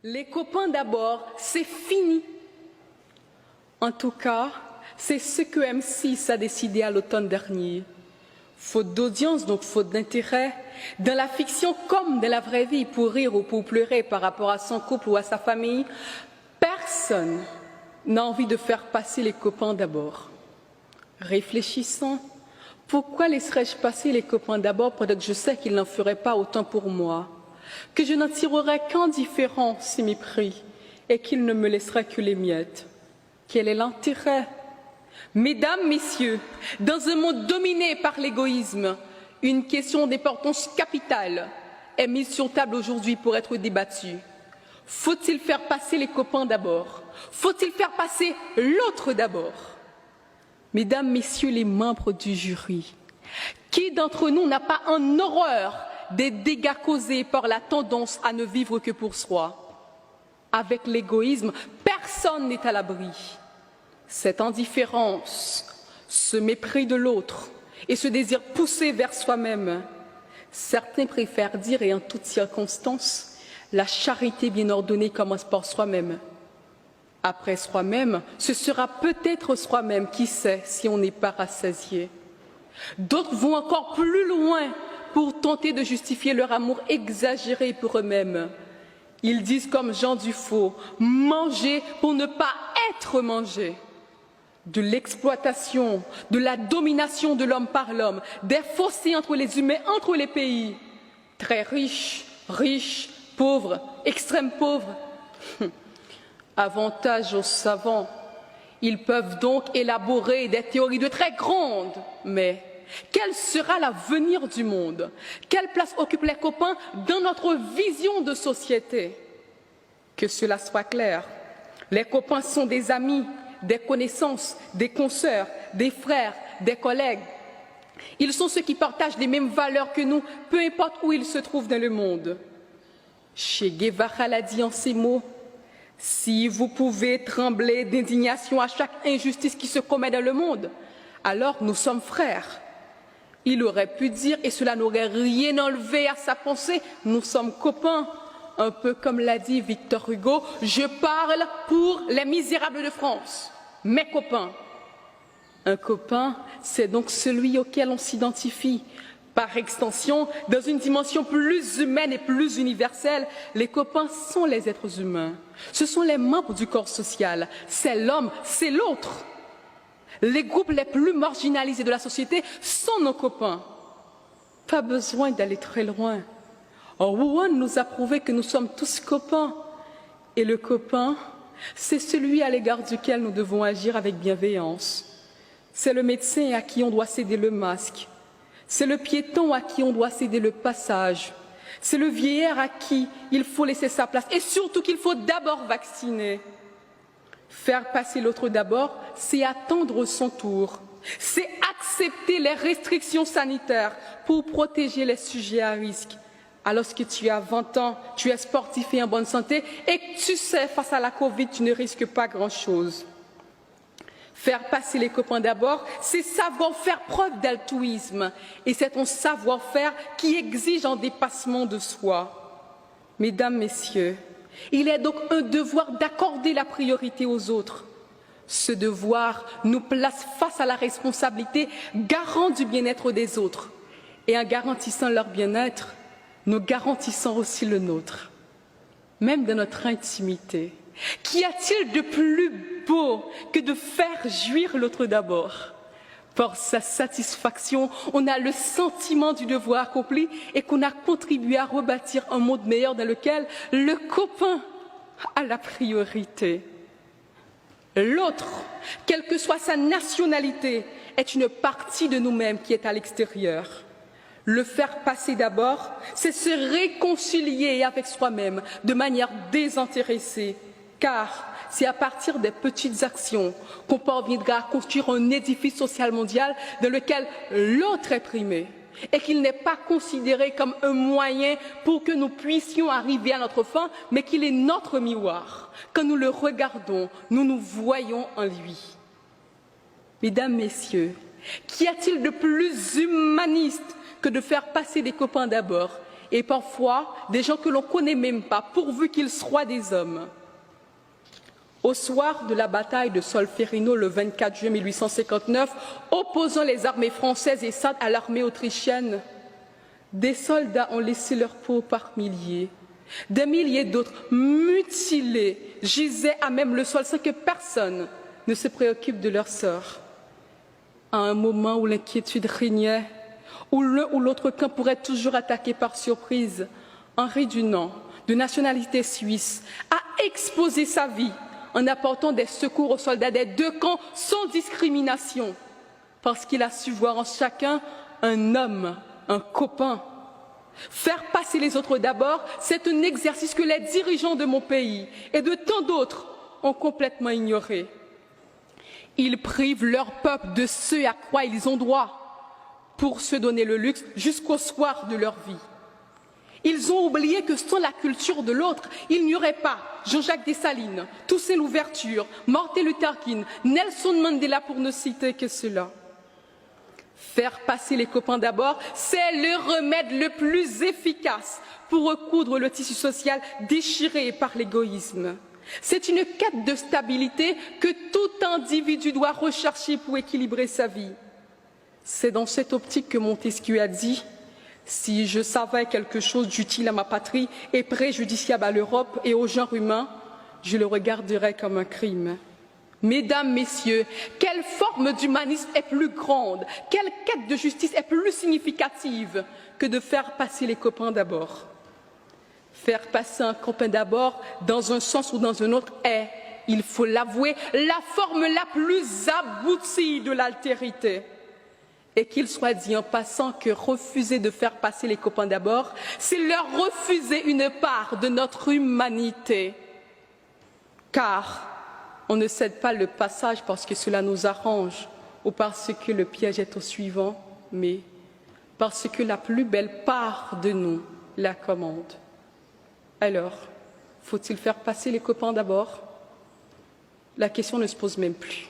Les copains d'abord, c'est fini. En tout cas, c'est ce que M6 a décidé à l'automne dernier. Faute d'audience, donc faute d'intérêt, dans la fiction comme dans la vraie vie, pour rire ou pour pleurer par rapport à son couple ou à sa famille, personne n'a envie de faire passer les copains d'abord. Réfléchissons, pourquoi laisserais-je passer les copains d'abord pendant que je sais qu'ils n'en feraient pas autant pour moi, que je n'en tirerais qu'en différence et mépris, et qu'ils ne me laisseraient que les miettes? Quel est l'intérêt? Mesdames, messieurs, dans un monde dominé par l'égoïsme, une question d'importance capitale est mise sur table aujourd'hui pour être débattue. Faut-il faire passer les copains d'abord? Faut-il faire passer l'autre d'abord? Mesdames, messieurs les membres du jury, qui d'entre nous n'a pas en horreur des dégâts causés par la tendance à ne vivre que pour soi? Avec l'égoïsme, personne n'est à l'abri. Cette indifférence, ce mépris de l'autre et ce désir poussé vers soi-même, certains préfèrent dire, et en toutes circonstances, la charité bien ordonnée commence par soi-même. Après soi-même, ce sera peut-être soi-même, qui sait, si on n'est pas rassasié. D'autres vont encore plus loin pour tenter de justifier leur amour exagéré pour eux-mêmes. Ils disent comme Jean Dufaux, manger pour ne pas être mangé. De l'exploitation, de la domination de l'homme par l'homme, des fossés entre les humains, entre les pays, très riches, riches, pauvres, extrêmes pauvres. Avantage aux savants, ils peuvent donc élaborer des théories de très grandes, mais quel sera l'avenir du monde? Quelle place occupent les copains dans notre vision de société? Que cela soit clair, les copains sont des amis, des connaissances, des consoeurs, des frères, des collègues. Ils sont ceux qui partagent les mêmes valeurs que nous, peu importe où ils se trouvent dans le monde. Che Guevara l'a dit en ces mots, « Si vous pouvez trembler d'indignation à chaque injustice qui se commet dans le monde, alors nous sommes frères. » Il aurait pu dire, et cela n'aurait rien enlevé à sa pensée, « Nous sommes copains ». Un peu comme l'a dit Victor Hugo, je parle pour les misérables de France, mes copains. Un copain, c'est donc celui auquel on s'identifie. Par extension, dans une dimension plus humaine et plus universelle, les copains sont les êtres humains. Ce sont les membres du corps social. C'est l'homme, c'est l'autre. Les groupes les plus marginalisés de la société sont nos copains. Pas besoin d'aller très loin. Rouen nous a prouvé que nous sommes tous copains. Et le copain, c'est celui à l'égard duquel nous devons agir avec bienveillance. C'est le médecin à qui on doit céder le masque. C'est le piéton à qui on doit céder le passage. C'est le vieillard à qui il faut laisser sa place. Et surtout qu'il faut d'abord vacciner. Faire passer l'autre d'abord, c'est attendre son tour. C'est accepter les restrictions sanitaires pour protéger les sujets à risque. Alors que tu as 20 ans, tu es sportif et en bonne santé et que tu sais, face à la Covid, tu ne risques pas grand-chose. Faire passer les copains d'abord, c'est savoir faire preuve d'altruisme. Et c'est ton savoir-faire qui exige un dépassement de soi. Mesdames, messieurs, il est donc un devoir d'accorder la priorité aux autres. Ce devoir nous place face à la responsabilité garant du bien-être des autres. Et en garantissant leur bien-être, nous garantissons aussi le nôtre, même dans notre intimité. Qu'y a-t-il de plus beau que de faire jouir l'autre d'abord? Par sa satisfaction, on a le sentiment du devoir accompli et qu'on a contribué à rebâtir un monde meilleur dans lequel le copain a la priorité. L'autre, quelle que soit sa nationalité, est une partie de nous-mêmes qui est à l'extérieur. Le faire passer d'abord, c'est se réconcilier avec soi-même de manière désintéressée, car c'est à partir des petites actions qu'on parviendra à construire un édifice social mondial dans lequel l'autre est primé et qu'il n'est pas considéré comme un moyen pour que nous puissions arriver à notre fin, mais qu'il est notre miroir. Quand nous le regardons, nous nous voyons en lui. Mesdames, messieurs, qu'y a-t-il de plus humaniste que de faire passer des copains d'abord et parfois des gens que l'on ne connaît même pas, pourvu qu'ils soient des hommes. Au soir de la bataille de Solferino le 24 juillet 1859, opposant les armées françaises et sardes à l'armée autrichienne, des soldats ont laissé leur peau par milliers. Des milliers d'autres, mutilés, gisaient à même le sol sans que personne ne se préoccupe de leur sort. À un moment où l'inquiétude régnait, où l'un ou l'autre camp pourrait toujours attaquer par surprise, Henri Dunant, de nationalité suisse, a exposé sa vie en apportant des secours aux soldats des deux camps sans discrimination, parce qu'il a su voir en chacun un homme, un copain. Faire passer les autres d'abord, c'est un exercice que les dirigeants de mon pays et de tant d'autres ont complètement ignoré. Ils privent leur peuple de ce à quoi ils ont droit pour se donner le luxe jusqu'au soir de leur vie. Ils ont oublié que sans la culture de l'autre, il n'y aurait pas Jean-Jacques Dessalines, Toussaint Louverture, Martin Luther King, Nelson Mandela pour ne citer que cela. Faire passer les copains d'abord, c'est le remède le plus efficace pour recoudre le tissu social déchiré par l'égoïsme. C'est une quête de stabilité que tout individu doit rechercher pour équilibrer sa vie. C'est dans cette optique que Montesquieu a dit « Si je savais quelque chose d'utile à ma patrie et préjudiciable à l'Europe et au genre humain, je le regarderais comme un crime. » Mesdames, Messieurs, quelle forme d'humanisme est plus grande, quelle quête de justice est plus significative que de faire passer les copains d'abord? Faire passer un copain d'abord, dans un sens ou dans un autre, est, il faut l'avouer, la forme la plus aboutie de l'altérité. Et qu'il soit dit en passant que refuser de faire passer les copains d'abord, c'est leur refuser une part de notre humanité. Car on ne cède pas le passage parce que cela nous arrange ou parce que le piège est au suivant, mais parce que la plus belle part de nous la commande. Alors, faut-il faire passer les copains d'abord? La question ne se pose même plus.